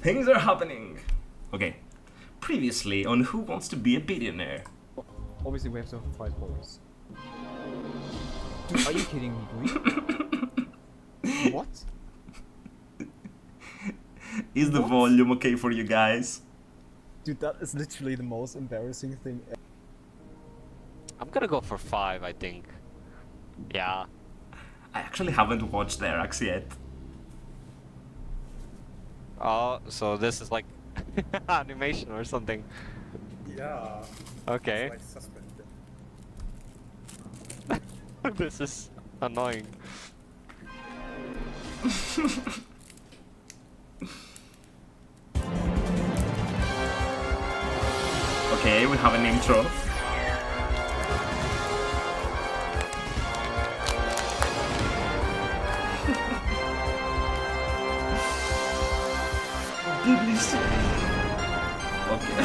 Things are happening. Okay. Previously on Who Wants to Be a Billionaire? Obviously, we have to fight wars. Dude, are you kidding me, Green? What? Is the What? volume okay for you guys? Dude, that is literally the most embarrassing thing ever. I'm gonna go for 5, I think. Yeah. I actually haven't watched Erax yet. Oh, so this is like animation or something. Yeah. Okay. Like suspended. This is annoying. Okay, we have an intro. Okay.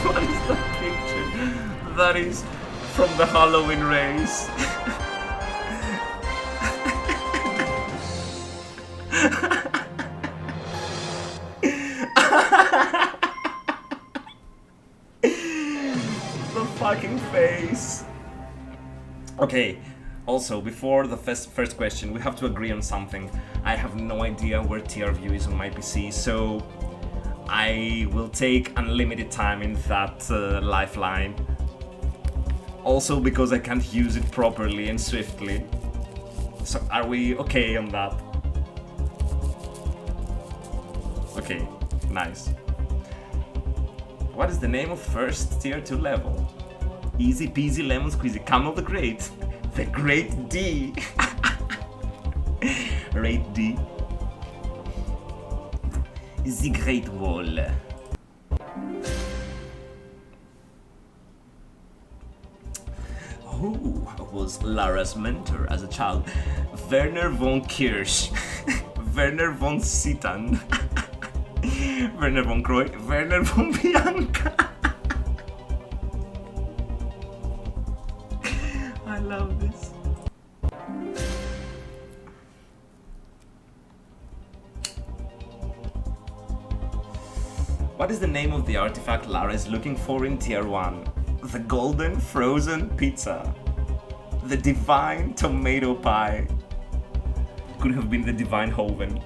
What is that picture? That is from the Halloween race. The fucking face. Okay. Also, before the first question, we have to agree on something. I have no idea where TRView is on my PC, so I will take unlimited time in that lifeline. Also because I can't use it properly and swiftly. So are we okay on that? Okay, nice. What is the name of first tier 2 level? Easy peasy lemon squeezy. Camel the Great. The Great D. Rate D. The Great Wall. Who was Lara's mentor as a child? Werner von Kirsch. Werner von Sitan. Werner von Croy. Werner von Bianca. I love this. What is the name of the artifact Lara is looking for in Tier 1? The Golden Frozen Pizza. The Divine Tomato Pie. Could have been the Divine Hoven.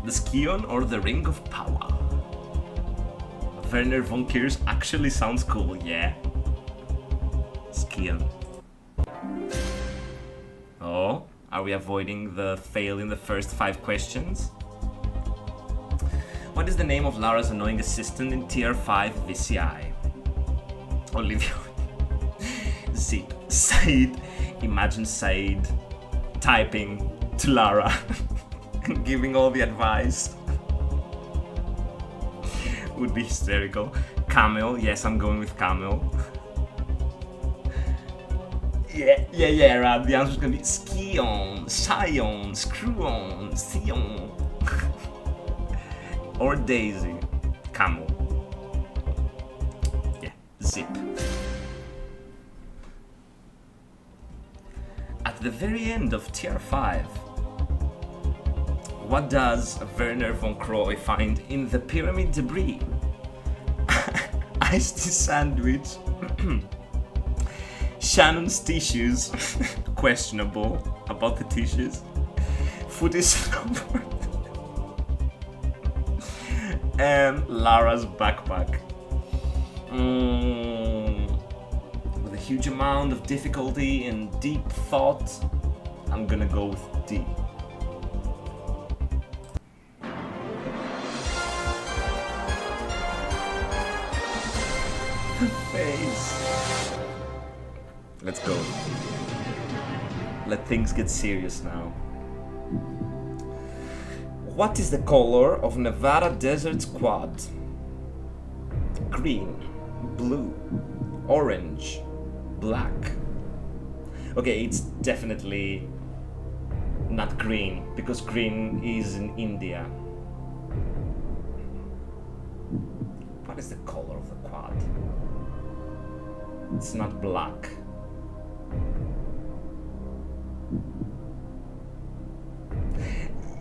The Skion or the Ring of Power? Werner von Kirsch actually sounds cool, yeah. Skion. Oh, are we avoiding the fail in the first 5 questions? What is the name of Lara's annoying assistant in Tier 5 VCI? Olivia. Zip. Said. Imagine Said typing to Lara and giving all the advice. Would be hysterical. Camel. Yes, I'm going with Camel. Yeah, Rab. The answer's gonna be Skion, Sion, Screw-on, Sion. Or Daisy. Camel. Yeah, Zip. At the very end of Tier 5, what does Werner von Croy find in the pyramid debris? Iced tea sandwich. Shannon's tissues. Questionable about the tissues. Footy snowboard. And Lara's backpack. With a huge amount of difficulty and deep thought, I'm gonna go with D. The face. Let's go. Let things get serious now. What is the color of Nevada Desert's quad? Green, blue, orange, black. Okay, it's definitely not green, because green is in India. What is the color of the quad? It's not black.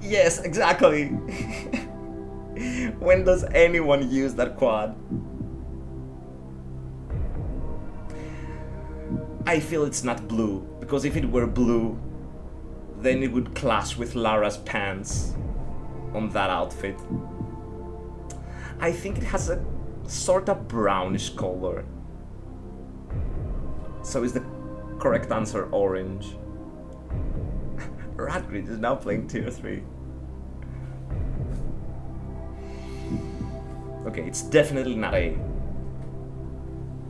Yes, exactly. When does anyone use that quad? I feel it's not blue, because if it were blue, then it would clash with Lara's pants on that outfit. I think it has a sort of brownish color. So is the correct answer orange? Radgrid is now playing tier 3. Okay, it's definitely not A.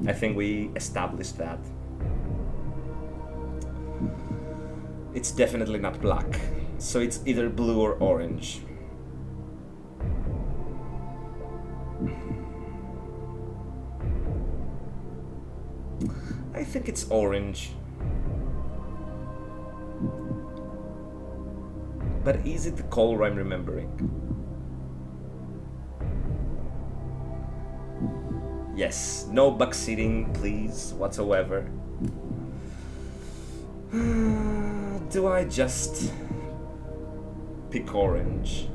I think we established that. It's definitely not black, so it's either blue or orange. I think it's orange. But is it the color I'm remembering? Yes, no backseating, please, whatsoever. Do I just pick orange?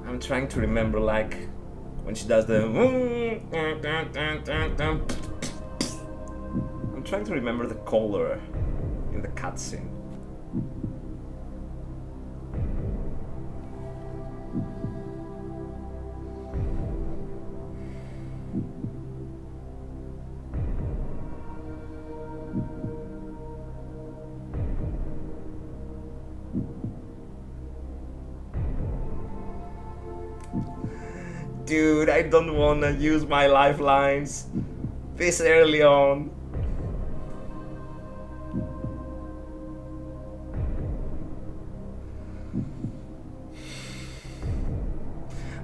I'm trying to remember, like, when she does the... I'm trying to remember the color in the cutscene. Dude, I don't wanna use my lifelines this early on.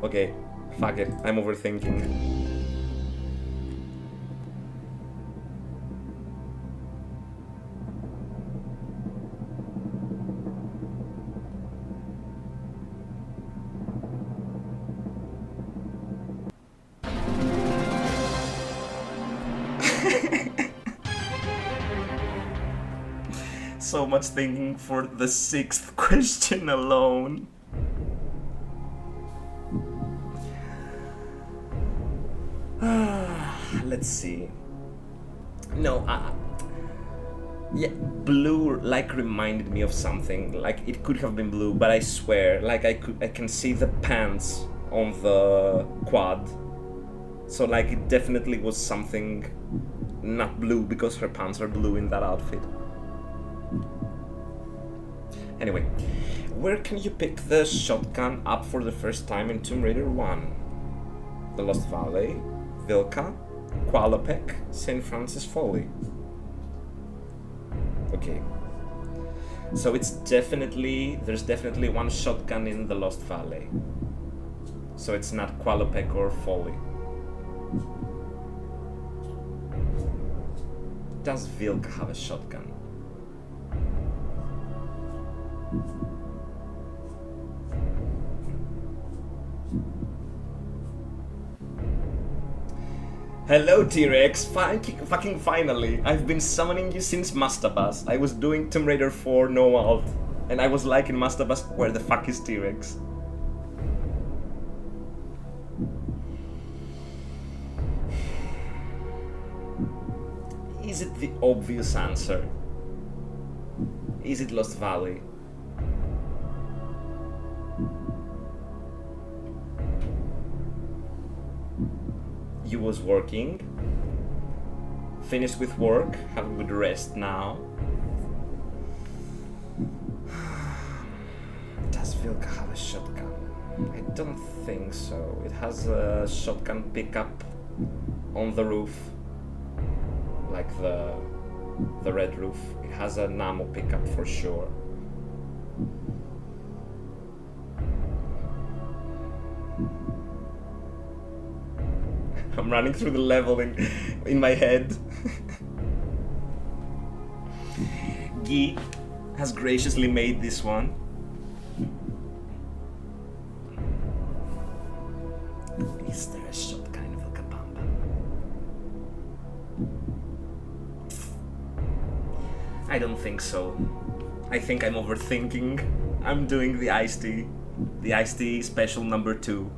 Okay, fuck it, I'm overthinking. So much thinking for the 6th question alone. Let's see. No, yeah, blue like reminded me of something. Like it could have been blue, but I swear, like I can see the pants on the quad. So like it definitely was something not blue because her pants are blue in that outfit. Anyway, where can you pick the shotgun up for the first time in Tomb Raider 1? The Lost Valley, Vilka, Qualopec, St. Francis Folly. Okay. So it's there's definitely one shotgun in the Lost Valley. So it's not Qualopec or Folly. Does Vilka have a shotgun? Hello T-Rex, fucking finally! I've been summoning you since Mastabas. I was doing Tomb Raider 4 no alt, and I was like in Mastabas, where the fuck is T-Rex? Is it the obvious answer? Is it Lost Valley? You was working, finished with work, have a good rest now. Does Vilka have a shotgun? I don't think so. It has a shotgun pickup on the roof, like the red roof. It has an ammo pickup for sure. I'm running through the level in my head. Guy has graciously made this one. Is there a shotgun in Vilcabamba? I don't think so. I think I'm overthinking. I'm doing the iced tea. The iced tea special number 2.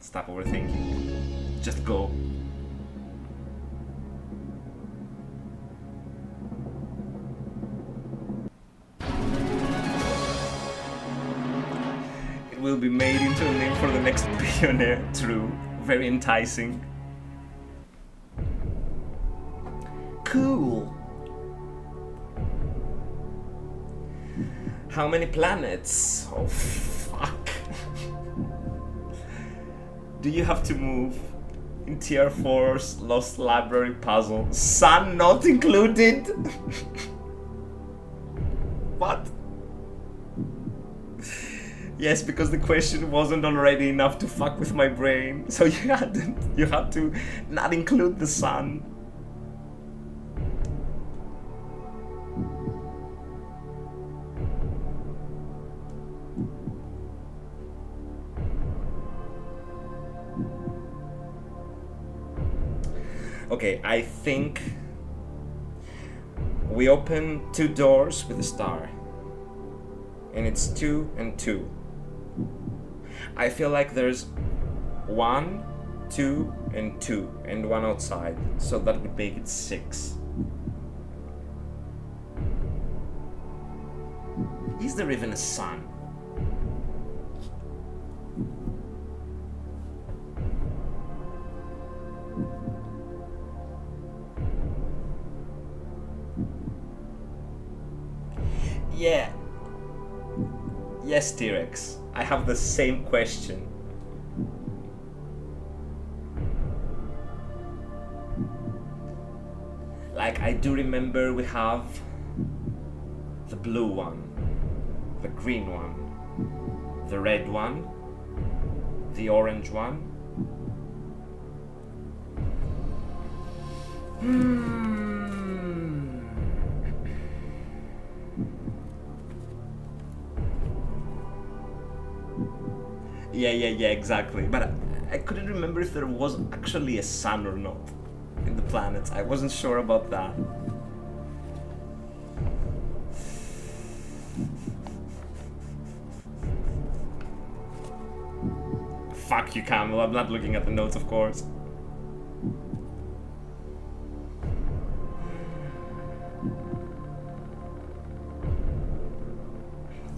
Stop overthinking. Just go. It will be made into a name for the next Bitionaire. True. Very enticing. Cool. How many planets? Oh, fuck. Do you have to move in Tier 4's Lost Library puzzle? Sun not included? What? Yes, because the question wasn't already enough to fuck with my brain, so you had to not include the sun. Okay, I think we open 2 doors with a star. And it's 2 and 2. I feel like there's 1, 2, and 2, and 1 outside. So that would make it 6. Is there even a sun? Yeah. Yes, T-Rex. I have the same question. Like, I do remember we have the blue one, the green one, the red one, the orange one. Yeah, exactly. But I couldn't remember if there was actually a sun or not in the planets. I wasn't sure about that. Fuck you, Camel. I'm not looking at the notes, of course.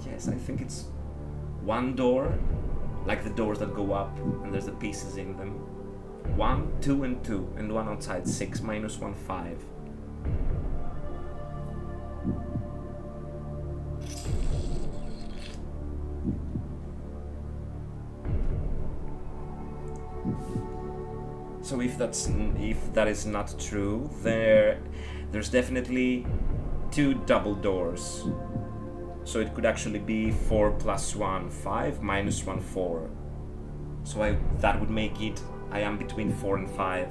Yes, I think it's 1 door, like the doors that go up, and there's the pieces in them. 1, 2, and 2, and 1 outside. 6 minus 1, 5. So if that is not true, there's definitely 2 double doors. So it could actually be 4 plus 1, 5, minus 1, 4. So that would make it, I am between 4 and 5.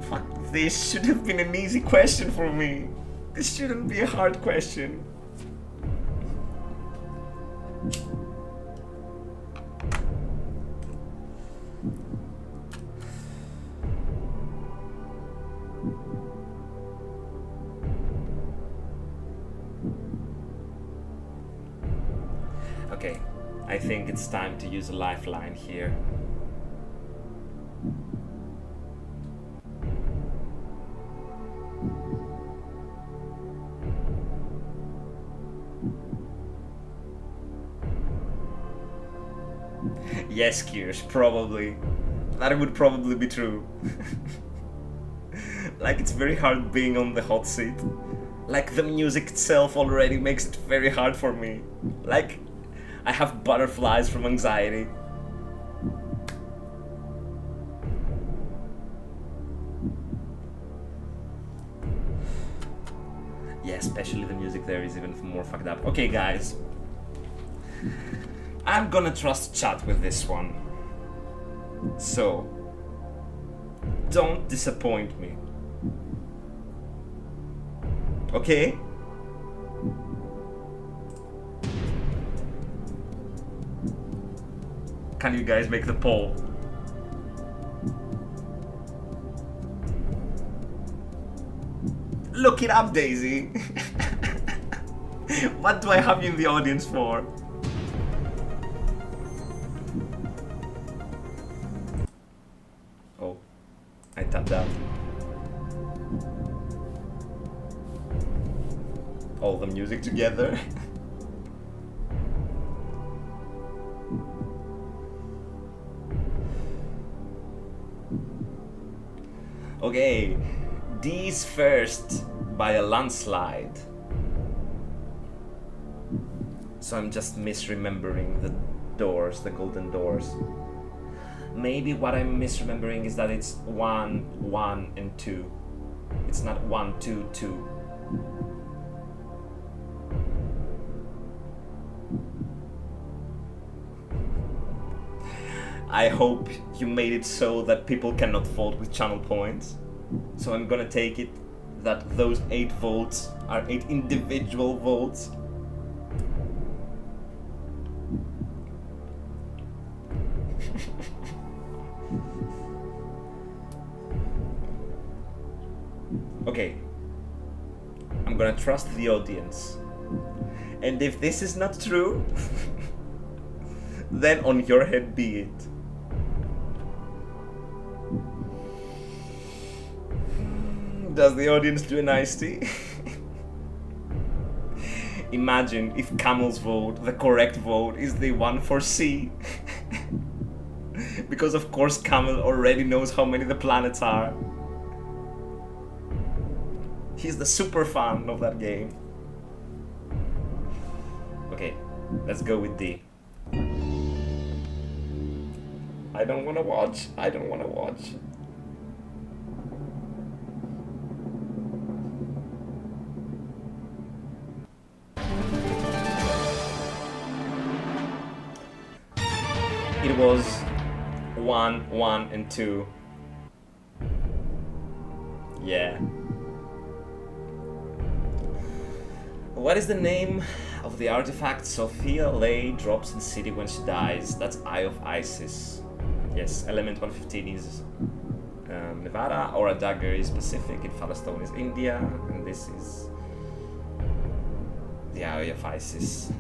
Fuck, this should have been an easy question for me. This shouldn't be a hard question. Okay, I think it's time to use a lifeline here. Yes, Kirsch, probably. That would probably be true. Like, it's very hard being on the hot seat. Like, the music itself already makes it very hard for me. Like, I have butterflies from anxiety. Yeah, especially the music there is even more fucked up. Okay, guys. I'm gonna trust chat with this one. So, Don't disappoint me. Okay? Can you guys make the poll? Look it up, Daisy. What do I have you in the audience for? Oh, I tapped out. All the music together. Okay, D's first by a landslide. So I'm just misremembering the doors, the golden doors. Maybe what I'm misremembering is that it's 1, 1, and 2. It's not 1, 2, 2. I hope you made it so that people cannot vote with channel points. So I'm gonna take it that those 8 votes are 8 individual votes. Okay, I'm gonna trust the audience. And if this is not true, then on your head be it. Does the audience do an iced tea? Imagine if Camel's vote, the correct vote, is the one for C. Because of course Camel already knows how many the planets are. He's the super fan of that game. Okay, let's go with D. I don't wanna watch. I don't wanna watch. It was 1, 1, and 2. Yeah. What is the name of the artifact Sophia Lay drops in the city when she dies? That's Eye of Isis. Yes, element 115 is Nevada, Aura Dagger is Pacific, Infala Stone is India, and this is the Eye of Isis.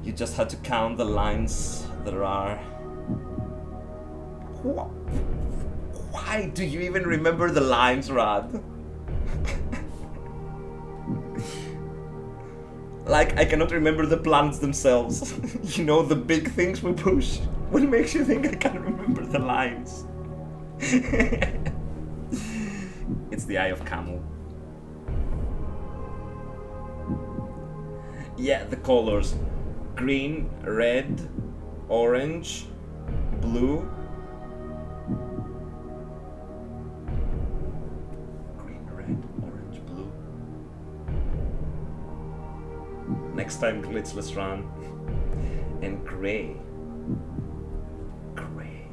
You just had to count the lines there are. Why do you even remember the lines, Rad? Like, I cannot remember the planets themselves. You know, the big things we push. What makes you think I can remember the lines? It's the Eye of Camel. Yeah, the colors. Green, red, orange, blue. Green, red, orange, blue. Next time, glitchless run. And gray. Gray.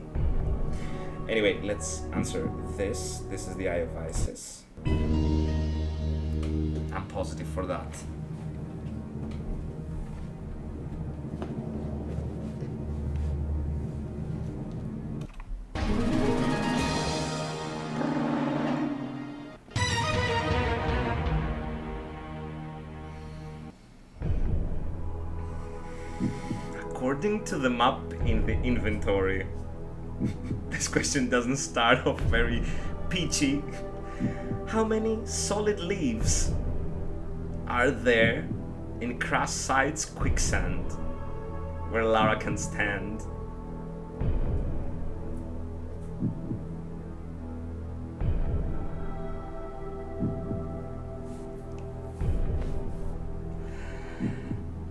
Anyway, let's answer this. This is the Eye of Isis. I'm positive for that. According to the map in the inventory, this question doesn't start off very peachy. How many solid leaves are there in Crash Side's quicksand where Lara can stand?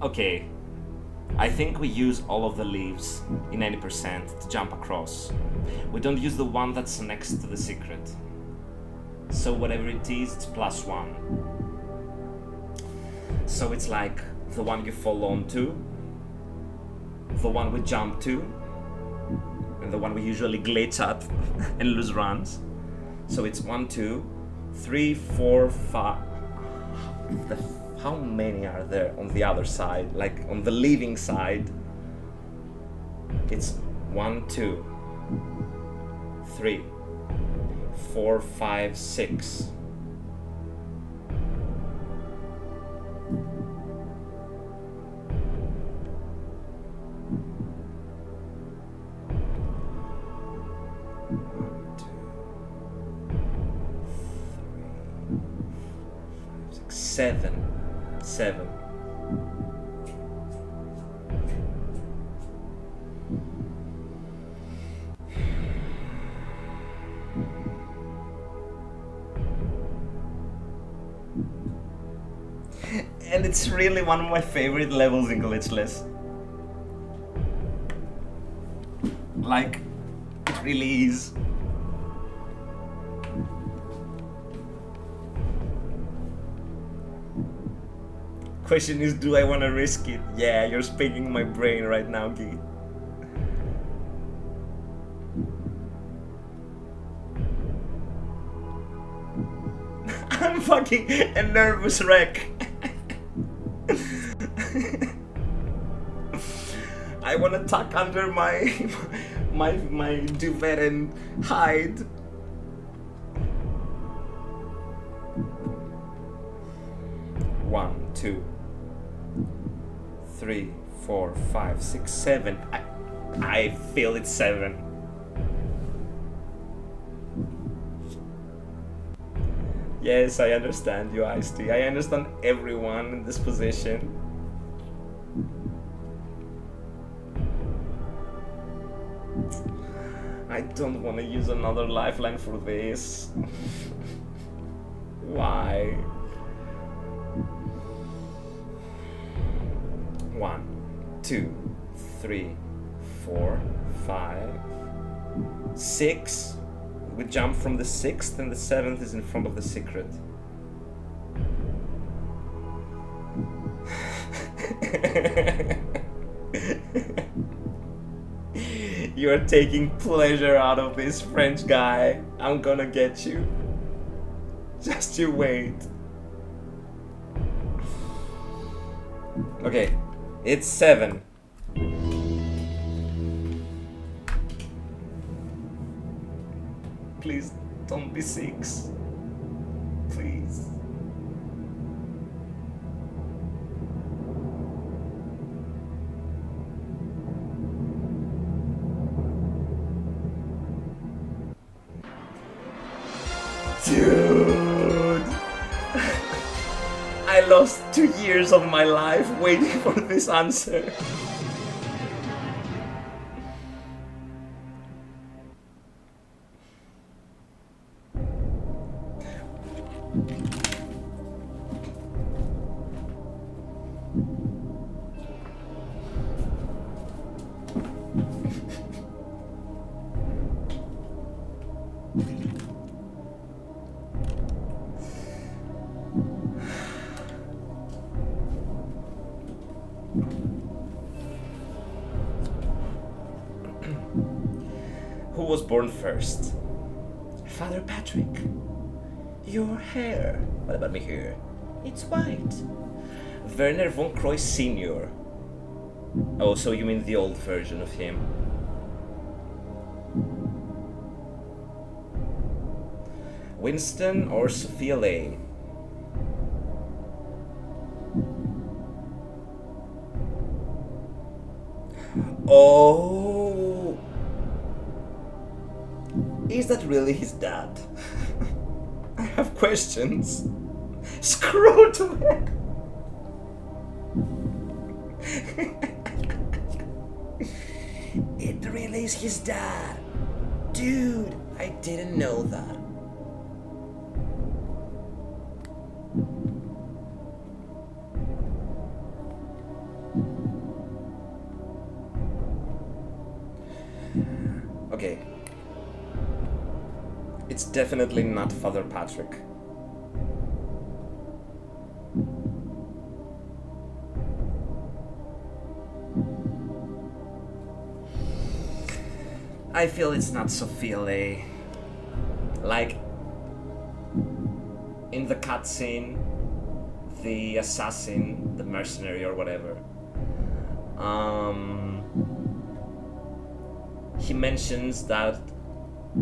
Okay, I think we use all of the leaves in 90% to jump across. We don't use the one that's next to the secret. So whatever it is, it's +1. So it's like the one you fall onto, the one we jump to, and the one we usually glitch at and lose runs. So it's 1, 2, 3, 4, 5. How many are there on the other side? Like on the leaving side? It's 1, 2, 3, 4, 5, 6. Seven. And it's really one of my favorite levels in Glitchless. Like, it really is. Question is, do I want to risk it? Yeah, you're speaking my brain right now, Gee. I'm fucking a nervous wreck. I want to tuck under my duvet and hide. One, two, 3, 4, 5, 6, 7. I feel it's 7. Yes, I understand you, Ice-T. I understand everyone in this position. I don't want to use another lifeline for this. Why? 1, 2, 3, 4, 5, 6. We jump from the 6th and the 7th is in front of the secret. You are taking pleasure out of this, French guy. I'm gonna get you. Just you wait. Okay, it's 7. Please don't be 6. Please. Dude! I lost 2 years of my life waiting for this answer. Who was born first? Father Patrick. Your hair. What about me here? It's white. Werner von Croy Sr. Oh, so you mean the old version of him? Winston or Sophia Lane? Oh, is that really his dad? I have questions. Screw to it. It really is his dad. Dude, I didn't know that. Okay. It's definitely not Father Patrick. I feel it's not Sophia Lay. Like, in the cutscene, the assassin, the mercenary or whatever, he mentions that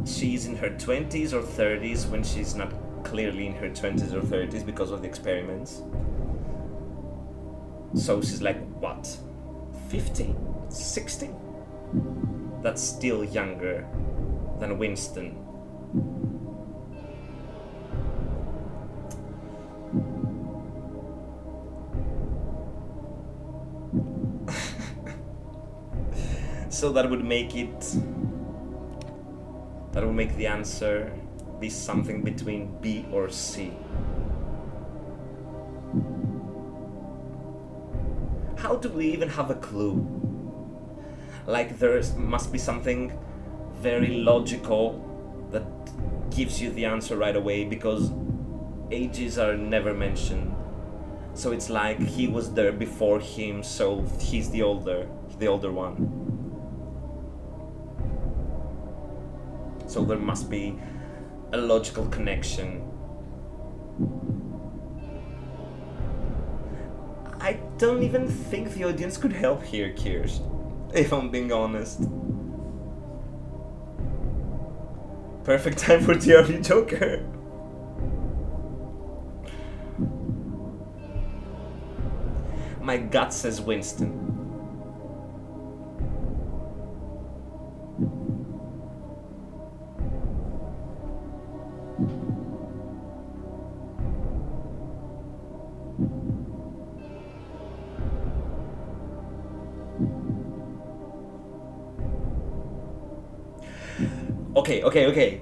she's in her 20s or 30s when she's not clearly in her 20s or 30s because of the experiments. So she's like, what, 50? 60? That's still younger than Winston. So that would make the answer be something between B or C. How do we even have a clue? Like, there must be something very logical that gives you the answer right away, because ages are never mentioned. So it's like he was there before him, so he's the older one. So there must be a logical connection. I don't even think the audience could help here, Kirsch, if I'm being honest. Perfect time for TRV Joker. My gut says Winston. Okay.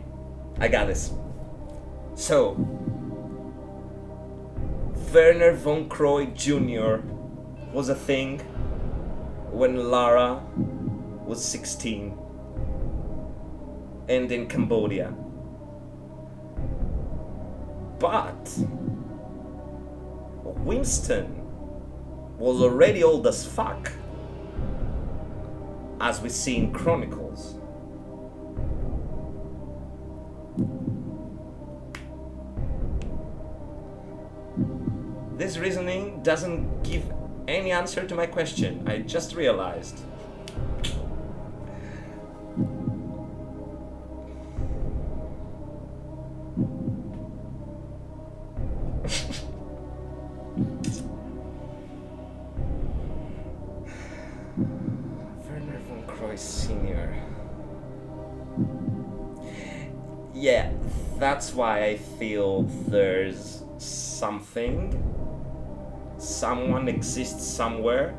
I got this. So, Werner von Croy Jr. was a thing when Lara was 16 and in Cambodia. But Winston was already old as fuck, as we see in Chronicles. This reasoning doesn't give any answer to my question, I just realized. Werner von Croy Sr. Yeah, that's why I feel there's something. Someone exists somewhere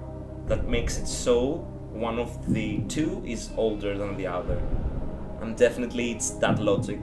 that makes it so one of the two is older than the other. And definitely it's that logic.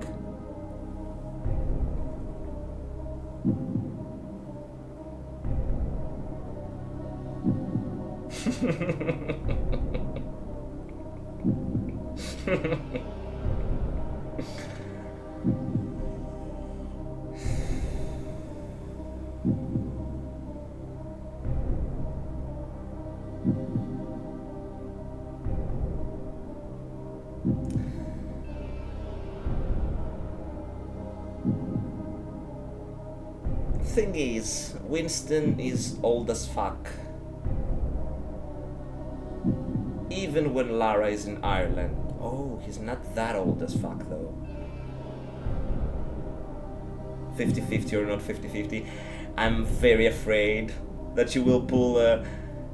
Thing is, Winston is old as fuck. Even when Lara is in Ireland. Oh, he's not that old as fuck though. 50-50 or not 50-50. I'm very afraid that you will pull a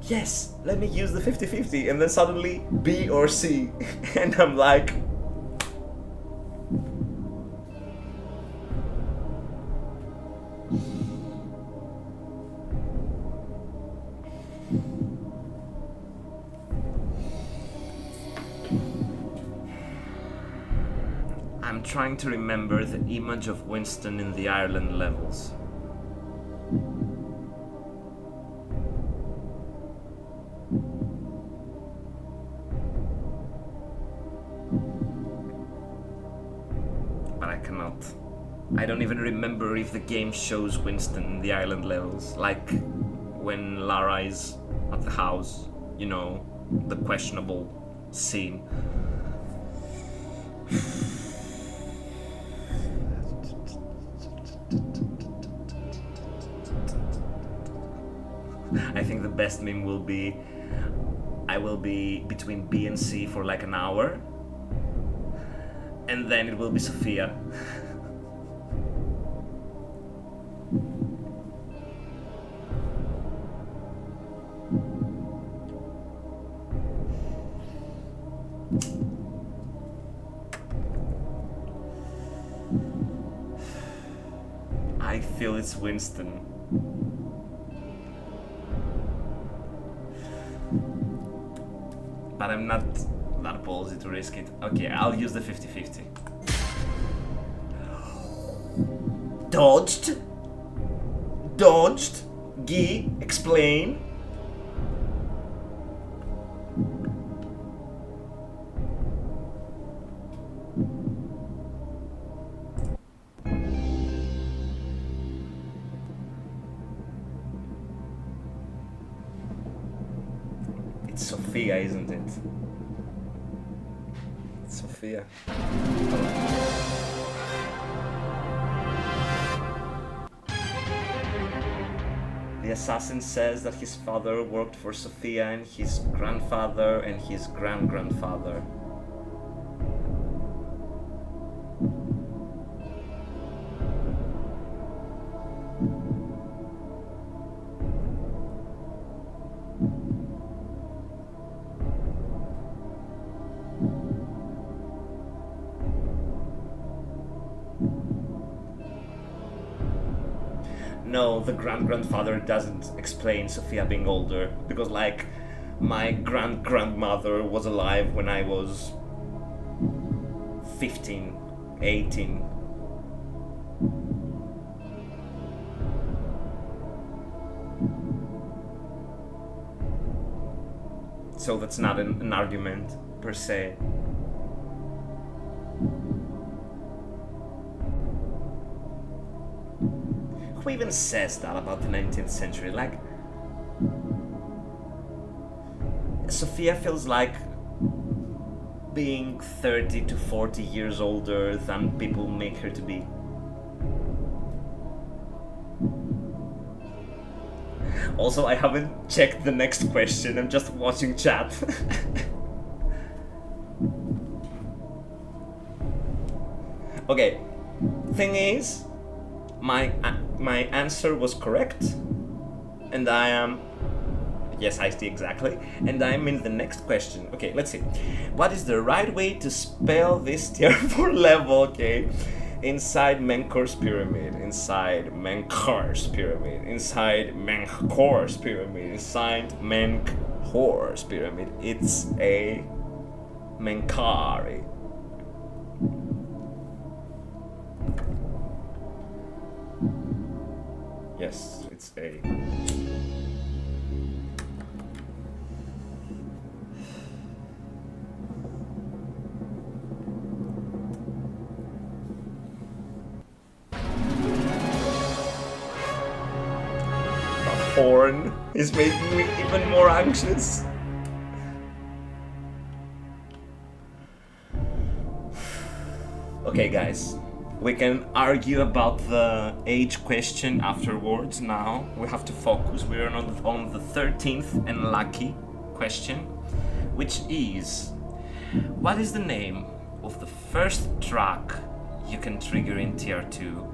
yes, let me use the 50-50, and then suddenly B or C. And I'm like, I'm trying to remember the image of Winston in the Ireland levels. But I cannot. I don't even remember if the game shows Winston in the Ireland levels, like when Lara is at the house, you know, the questionable scene. I think the best meme will be I will be between B and C for like an hour, and then it will be Sophia. I feel it's Winston. But I'm not that ballsy to risk it. Okay, I'll use the 50-50. Dodged? Dodged? Guy, explain. It's Sophia, isn't it? It's Sophia. The assassin says that his father worked for Sophia and his grandfather and his grand-grandfather. No, the grand-grandfather doesn't explain Sophia being older, because like my grand-grandmother was alive when I was 15, 18. So that's not an argument per se. Who even says that about the 19th century? Like, Sophia feels like being 30 to 40 years older than people make her to be. Also, I haven't checked the next question, I'm just watching chat. Okay, thing is, my answer was correct, and I am, yes, I see exactly, and I'm in the next question. Okay, let's see. What is the right way to spell this tier 4 level? Okay, inside Menkor's pyramid, inside Menkor's pyramid, inside Menkor's pyramid, inside Menkor's pyramid. It's a Menkari. Yes, it's a. The horn is making me even more anxious. Okay, guys. We can argue about the age question afterwards now. We have to focus. We're on the 13th and lucky question, which is, what is the name of the first track you can trigger in tier 2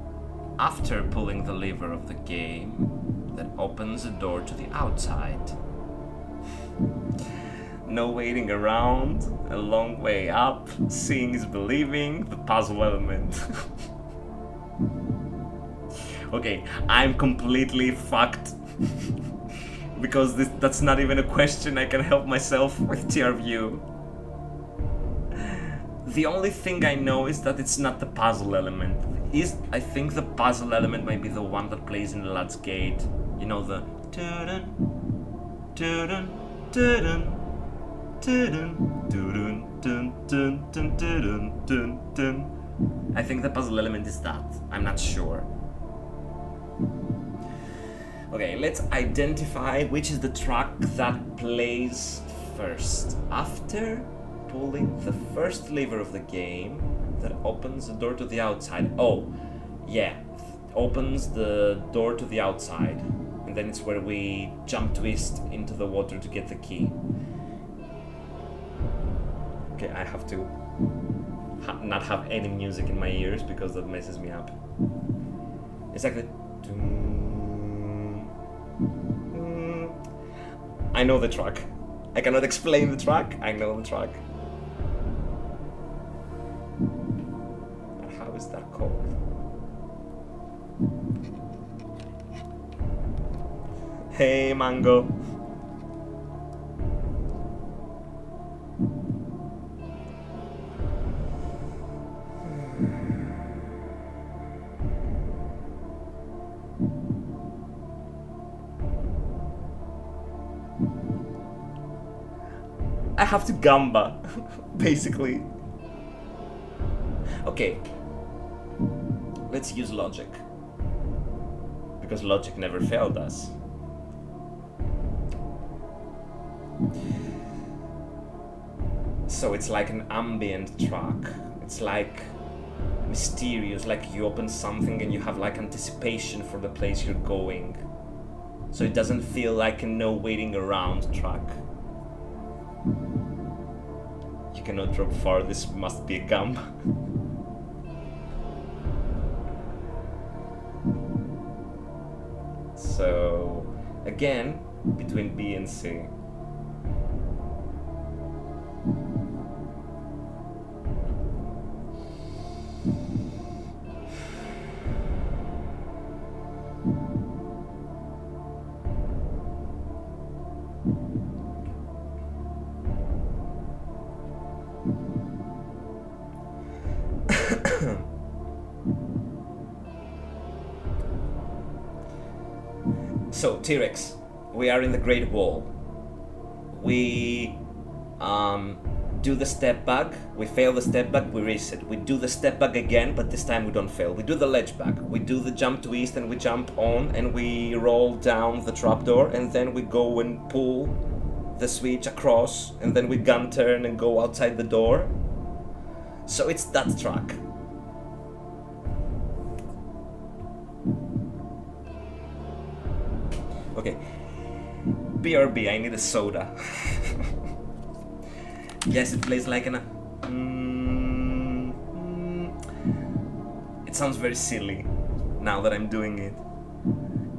after pulling the lever of the game that opens the door to the outside? No waiting around, a long way up, seeing is believing, the puzzle element. Okay, I'm completely fucked. Because that's not even a question, I can help myself with tier view. The only thing I know is that it's not the puzzle element. I think the puzzle element might be the one that plays in the Lad's Gate. You know, the tudun, tudun, tudun. I think the puzzle element is that. I'm not sure. Okay, let's identify which is the track that plays first. After pulling the first lever of the game that opens the door to the outside. Oh, yeah. Opens the door to the outside. And then it's where we jump twist into the water to get the key. Okay, I have to not have any music in my ears because that messes me up. It's like the... I know the track. I cannot explain the track. I know the track. But how is that called? Hey, Mango. I have to gamba, basically. Okay. Let's use logic. Because logic never failed us. So it's like an ambient track. It's like mysterious, like you open something and you have like anticipation for the place you're going. So it doesn't feel like a no waiting around track. You cannot drop far, this must be a gamba. So again, between B and C. So, T-Rex, we are in the Great Wall. We do the step back, we fail the step back, we reset. We do the step back again, but this time we don't fail. We do the ledge back, we do the jump twist and we jump on and we roll down the trapdoor and then we go and pull the switch across and then we gun turn and go outside the door. So it's that track. Okay, BRB, I need a soda. Yes, it plays like an... It sounds very silly now that I'm doing it.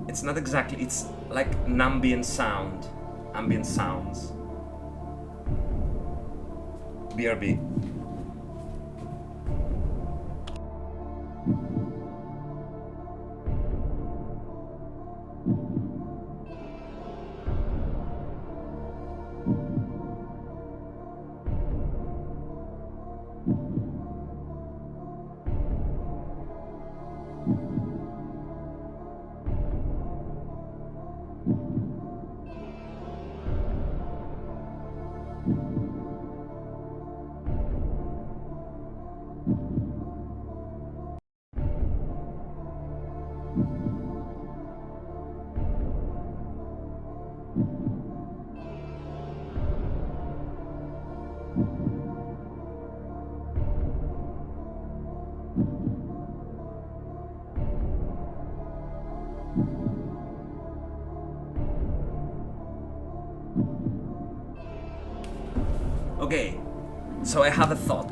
It's not exactly, it's like an ambient sound. Ambient sounds. BRB. Okay, so I have a thought.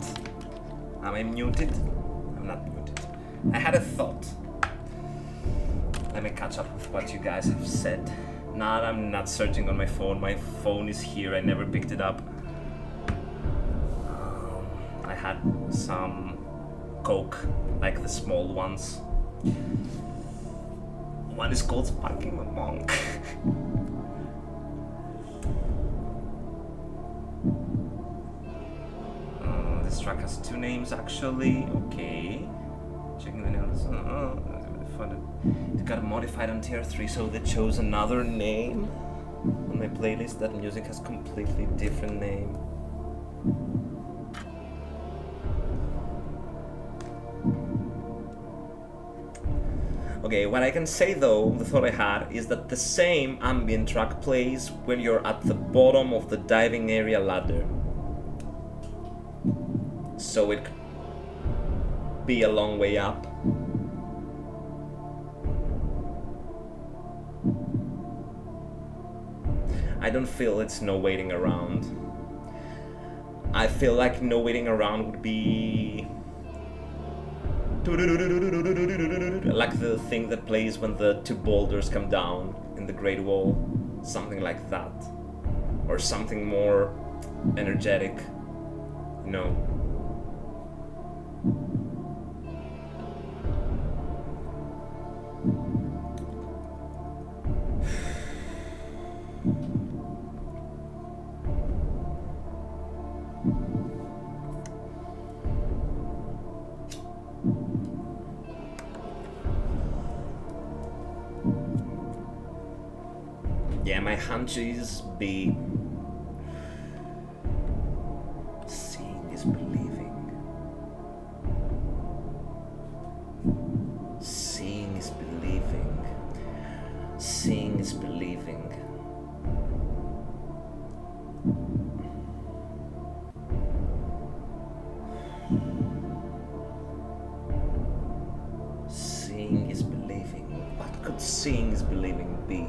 Am I muted? I'm not muted. I had a thought. Let me catch up with what you guys have said. Now I'm not searching on my phone. My phone is here. I never picked it up. I had some Coke, like the small ones. One is called Sparking the Monk. This track has two names actually. Okay. Checking the names. It got modified on tier 3, so they chose another name. On my playlist, that music has completely different name. Okay, what I can say though, the thought I had, is that the same ambient track plays when you're at the bottom of the diving area ladder. So it could be a long way up. I don't feel it's no waiting around. I feel like no waiting around would be like the thing that plays when the two boulders come down in the Great Wall, something like that, or something more energetic, you know. Yeah, my hunch is B. Seeing is believing. Seeing is believing. Seeing is believing. Seeing is believing. What could seeing is believing be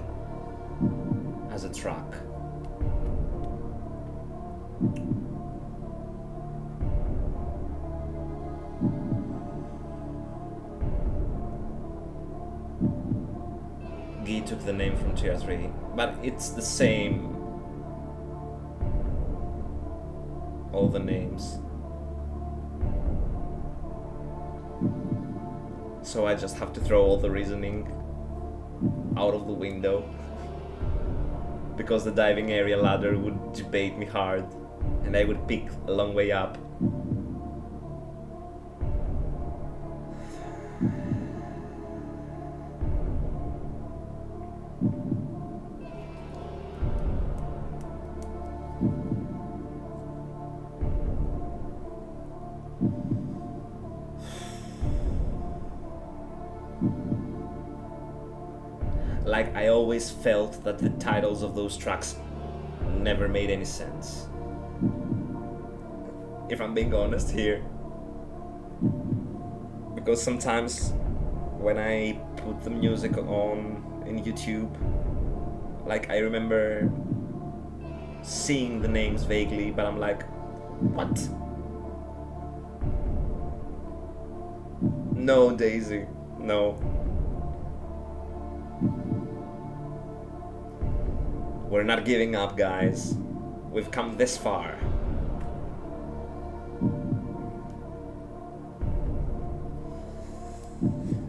as a track? Guy took the name from Tier 3, but it's the same. All the names. So I just have to throw all the reasoning out of the window, because the diving area ladder would debate me hard, and I would pick a long way up. Like, I always felt that the titles of those tracks never made any sense. If I'm being honest here. Because sometimes when I put the music on in YouTube, like, I remember seeing the names vaguely, but I'm like, what? No, Daisy, no. We're not giving up, guys. We've come this far.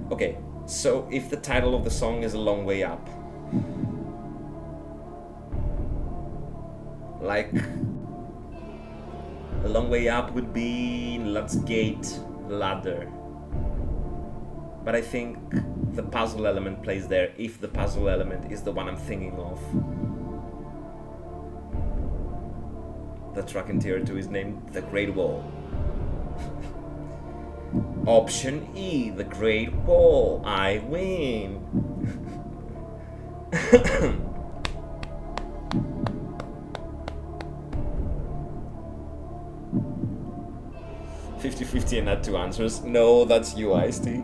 Okay, so if the title of the song is A Long Way Up, like, A Long Way Up would be Let's Gate Ladder. But I think the puzzle element plays there, if the puzzle element is the one I'm thinking of. The track in Tier 2 is named The Great Wall. Option E, The Great Wall. I win. 50-50 and add two answers. No, that's you, Ice-T.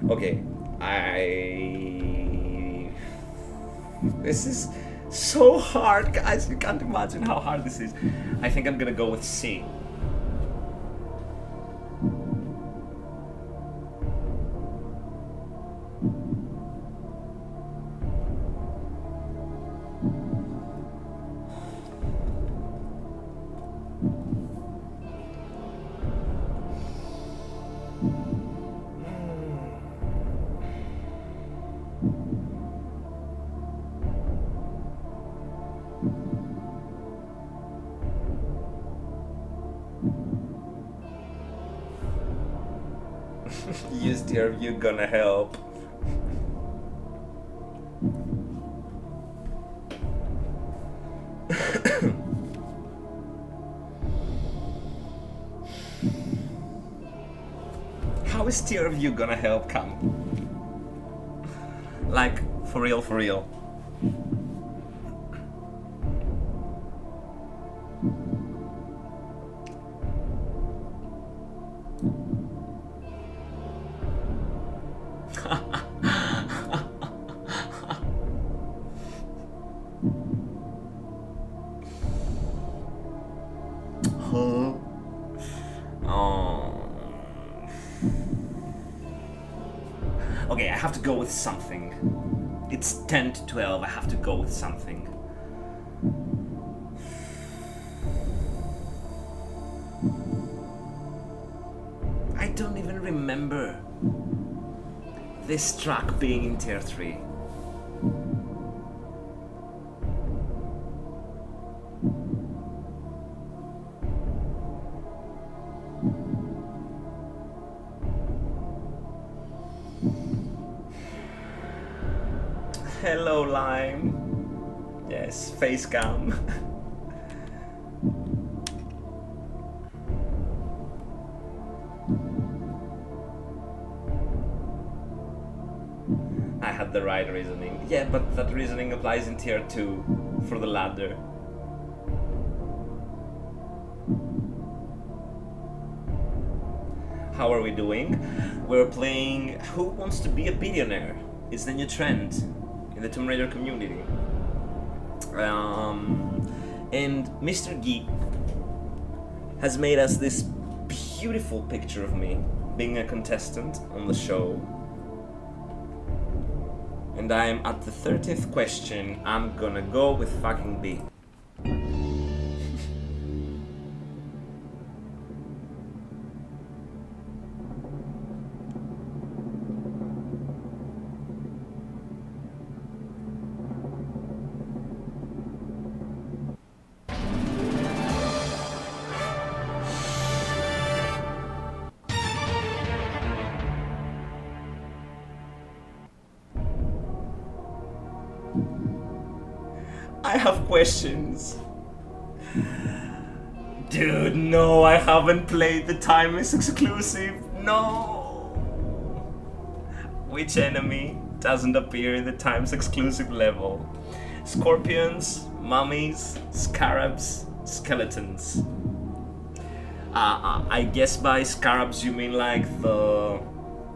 Okay, This is so hard, guys. You can't imagine how hard this is. I think I'm gonna go with C. Use dear view gonna help. How is tier view gonna help, come? Like, for real, for real. Okay, I have to go with something. It's 10 to 12, I have to go with something. I don't even remember this track being in tier 3. Hello, Lime. Yes, face cam. I had the right reasoning. Yeah, but that reasoning applies in tier 2 for the ladder. How are we doing? We're playing Who Wants to Be a Billionaire? It's the new trend in the Tomb Raider community. And Mr. Geek has made us this beautiful picture of me being a contestant on the show. And I'm at the 30th question. I'm gonna go with fucking B. I have questions. Dude, no, I haven't played the Timeless exclusive. No. Which enemy doesn't appear in the Times exclusive level? Scorpions, mummies, scarabs, skeletons. I guess by scarabs you mean like the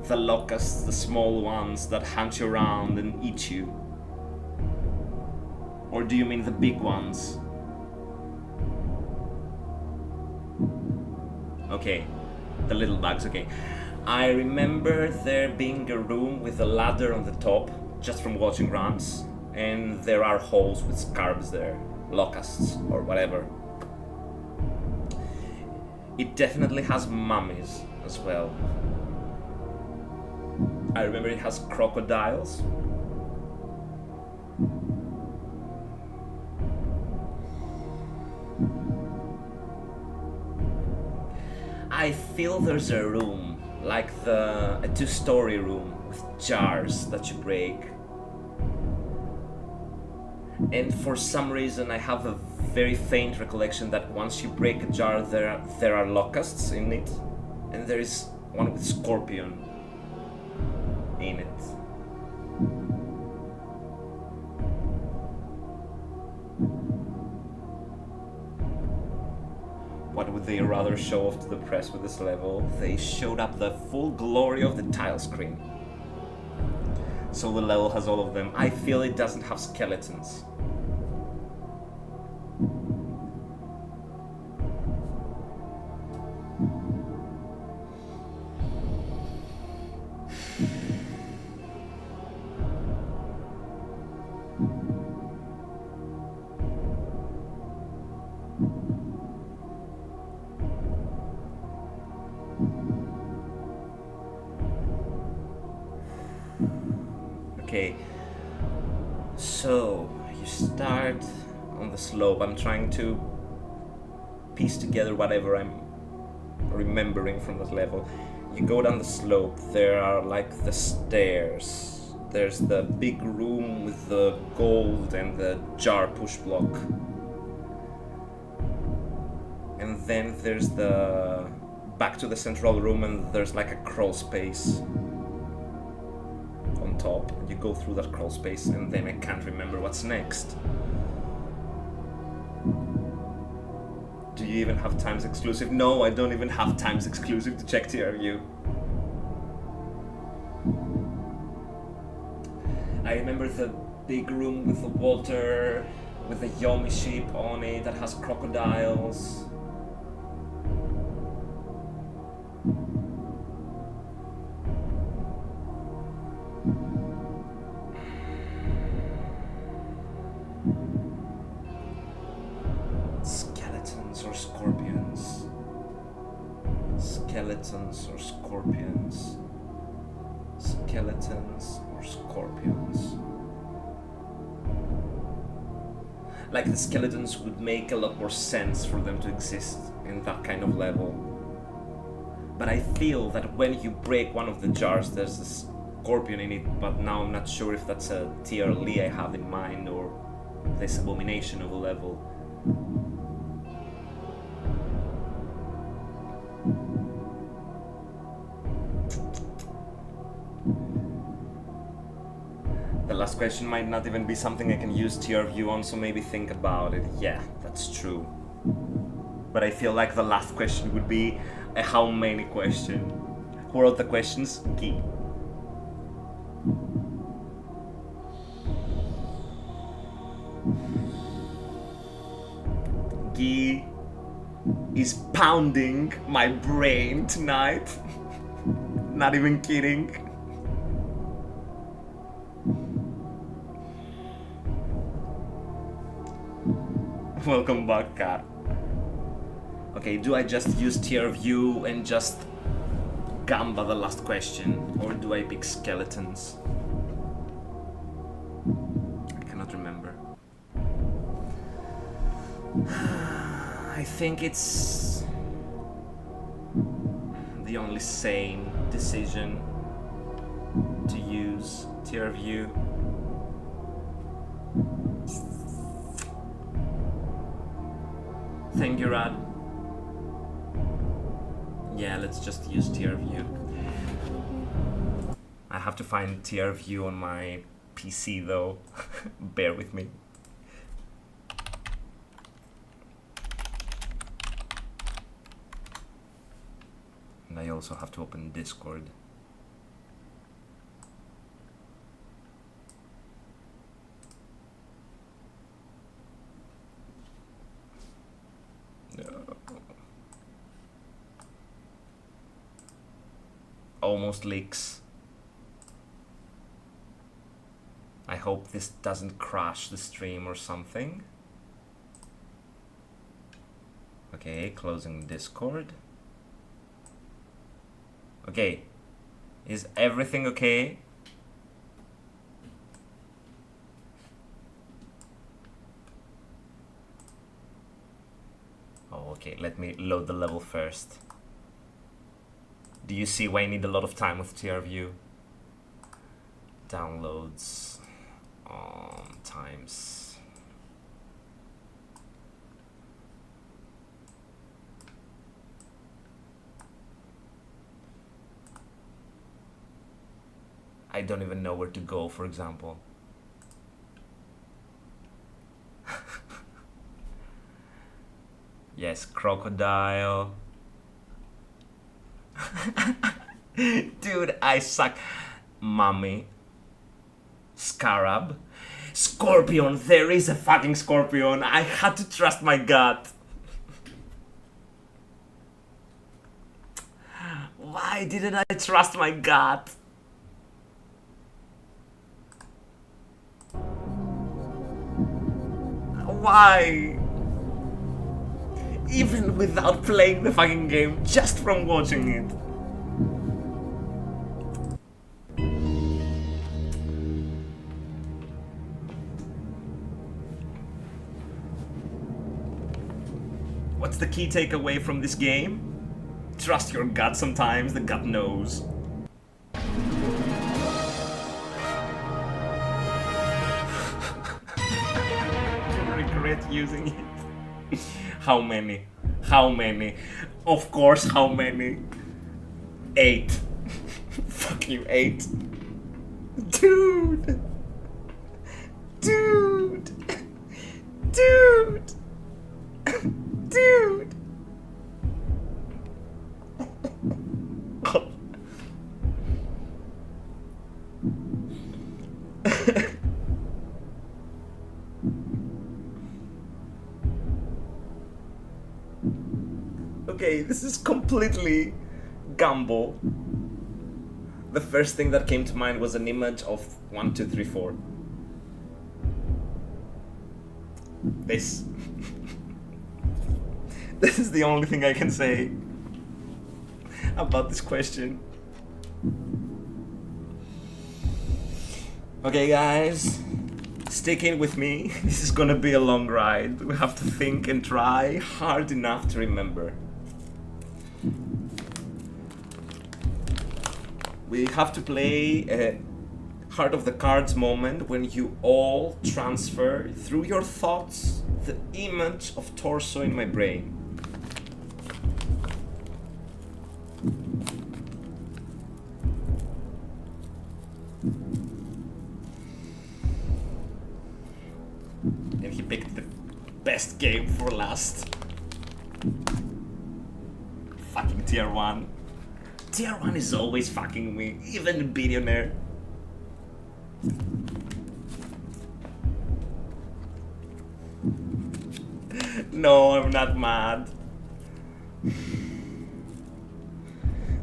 locusts, the small ones that hunt you around and eat you. Or do you mean the big ones? Okay, the little bugs, okay. I remember there being a room with a ladder on the top, just from watching runs, and there are holes with scarabs there, locusts, or whatever. It definitely has mummies as well. I remember it has crocodiles. I feel there's a room, like a 2-story room with jars that you break. And for some reason I have a very faint recollection that once you break a jar there are locusts in it. And there is one with scorpion in it. What would they rather show off to the press with this level? They showed up the full glory of the tile screen. So the level has all of them. I feel it doesn't have skeletons. Okay, so you start on the slope. I'm trying to piece together whatever I'm remembering from that level. You go down the slope, there are like the stairs. There's the big room with the gold and the jar push block. And then there's the back to the central room and there's like a crawl space on top. You go through that crawl space and then I can't remember what's next. Do you even have Times exclusive? No, I don't even have Times exclusive to check TRU. I remember the big room with the water, with the Yomi ship on it that has crocodiles. Skeletons or scorpions? Skeletons or scorpions? Like the skeletons would make a lot more sense for them to exist in that kind of level. But I feel that when you break one of the jars, there's a scorpion in it, but now I'm not sure if that's a tier Lee I have in mind or this abomination of a level. The last question might not even be something I can use tier view on, so maybe think about it. Yeah, that's true. But I feel like the last question would be a how many question. Who wrote the questions? Guy. Guy is pounding my brain tonight. Not even kidding. Welcome back, Kat. Okay, do I just use tier view and just gamba the last question, or do I pick skeletons? I cannot remember. I think it's the only sane decision to use tier view. Thank you, Rad. Yeah, let's just use tier view. I have to find tier view on my PC though. Bear with me. And I also have to open Discord. Almost leaks. I hope this doesn't crash the stream or something. Okay, closing Discord. Okay, is everything okay? Oh, okay, let me load the level first. Do you see why I need a lot of time with tier view? Downloads times. I don't even know where to go, for example. Yes, crocodile. Dude, I suck. Mummy. Scarab. Scorpion. There is a fucking scorpion. I had to trust my gut. Why didn't I trust my gut? Why? Even without playing the fucking game, just from watching it. What's the key takeaway from this game? Trust your gut sometimes, the gut knows. I regret using it. How many? How many? Of course, how many? 8. Fuck you, 8. Dude! Dude! Dude! Dude! Okay, this is completely gamble. The first thing that came to mind was an image of 1, 2, 3, 4. This. This is the only thing I can say. about this question. Okay, guys, stick in with me. This is gonna be a long ride. We have to think and try hard enough to remember. We have to play a Heart of the Cards moment when you all transfer through your thoughts the image of torso in my brain. And he picked the best game for last. Fucking tier 1. Tier 1 is always fucking me, even in Bitionaire. No, I'm not mad.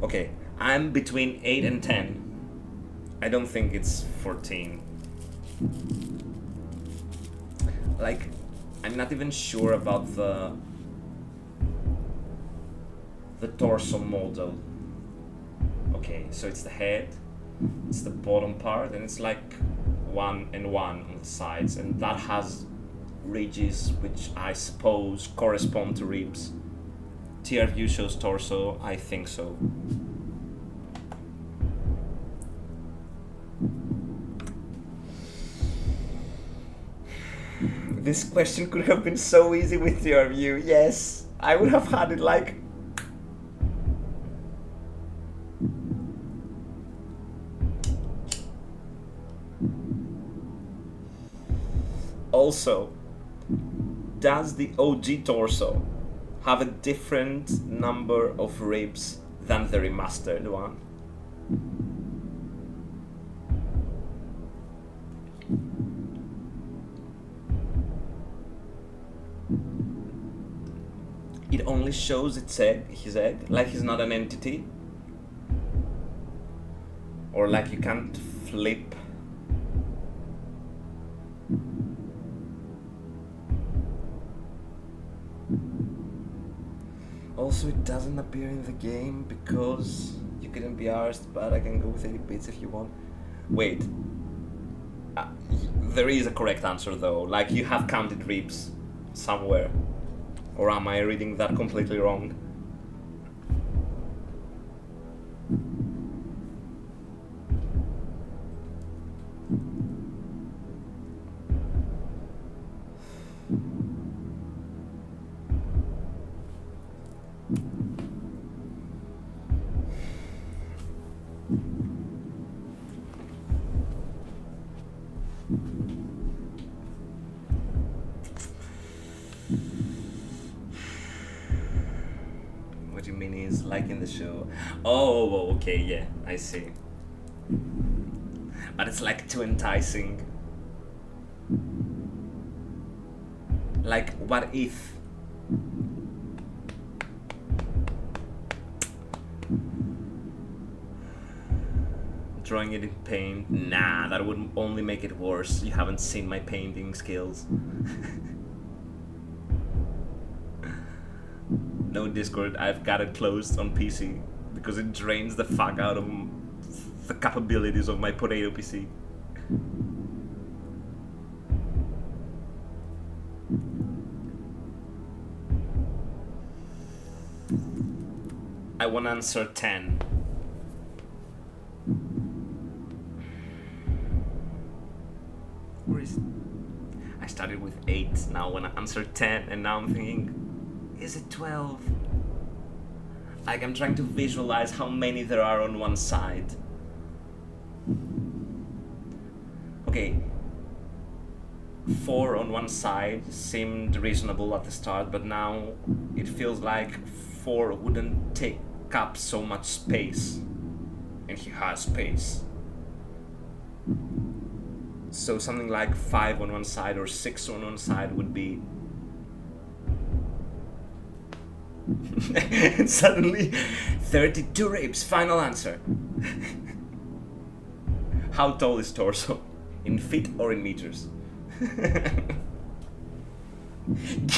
Okay, I'm between 8 and 10. I don't think it's 14. Like, I'm not even sure about the torso model. Okay, so it's the head, it's the bottom part, and it's like 1 and 1 on the sides, and that has ridges which I suppose correspond to ribs. TR view shows torso, I think so. This question could have been so easy with TR view, yes. I would have had it like... Also, does the OG torso have a different number of ribs than the remastered one? It only shows his egg, like he's not an entity? Or like you can't flip? Also, it doesn't appear in the game because you couldn't be arsed, but I can go with 80 bits if you want. Wait. There is a correct answer though, like you have counted ribs somewhere. Or am I reading that completely wrong? What do you mean is like in the show? Oh, okay, yeah, I see. But it's like too enticing. Like, what if? Drawing it in paint? Nah, that would only make it worse. You haven't seen my painting skills. No Discord, I've got it closed on PC because it drains the fuck out of the capabilities of my potato PC. I want to answer 10. Where is it? I started with 8, now I want to answer 10, and now I'm thinking, is it 12? Like, I'm trying to visualize how many there are on one side. Okay. 4 on one side seemed reasonable at the start, but now it feels like 4 wouldn't take up so much space. And he has space. So something like 5 on one side or 6 on one side would be... And suddenly 32 ribs, final answer. How tall is torso? In feet or in meters?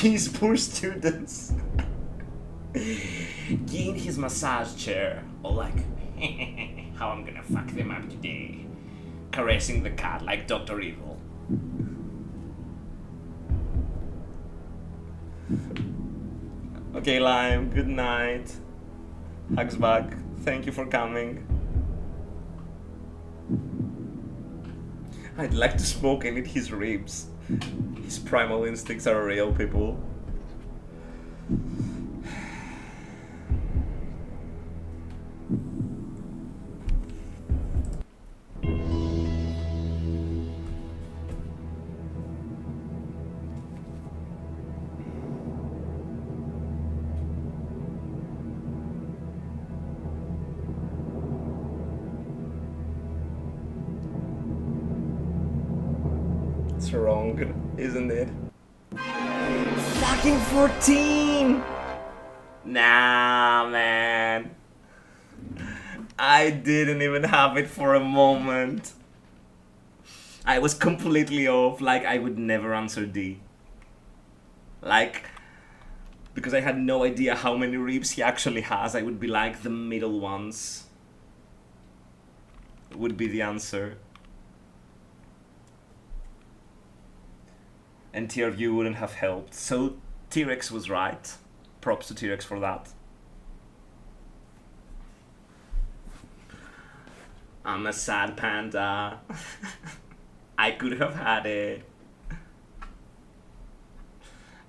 These poor students. Guy in his massage chair, all like, how I'm gonna fuck them up today. Caressing the cat like Dr. Evil. Okay, Lime, good night. Hugs back. Thank you for coming. I'd like to smoke and eat his ribs. His primal instincts are real, people. It's wrong, isn't it? Fucking 14! Nah, man. I didn't even have it for a moment. I was completely off, like I would never answer D. Like, because I had no idea how many ribs he actually has, I would be like the middle ones. Would be the answer. And tier view wouldn't have helped. So T-Rex was right. Props to T-Rex for that. I'm a sad panda. I could have had it.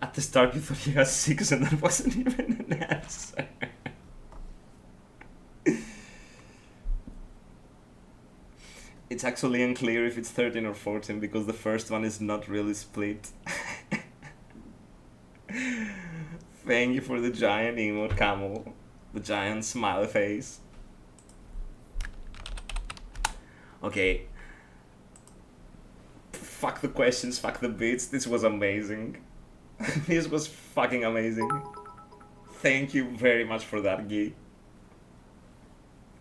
At the start you thought he has 6 and that wasn't even an answer. It's actually unclear if it's 13 or 14 because the first one is not really split. Thank you for the giant emote, Camel. The giant smile face. Okay. Fuck the questions, fuck the bits. This was amazing. This was fucking amazing. Thank you very much for that, Guy.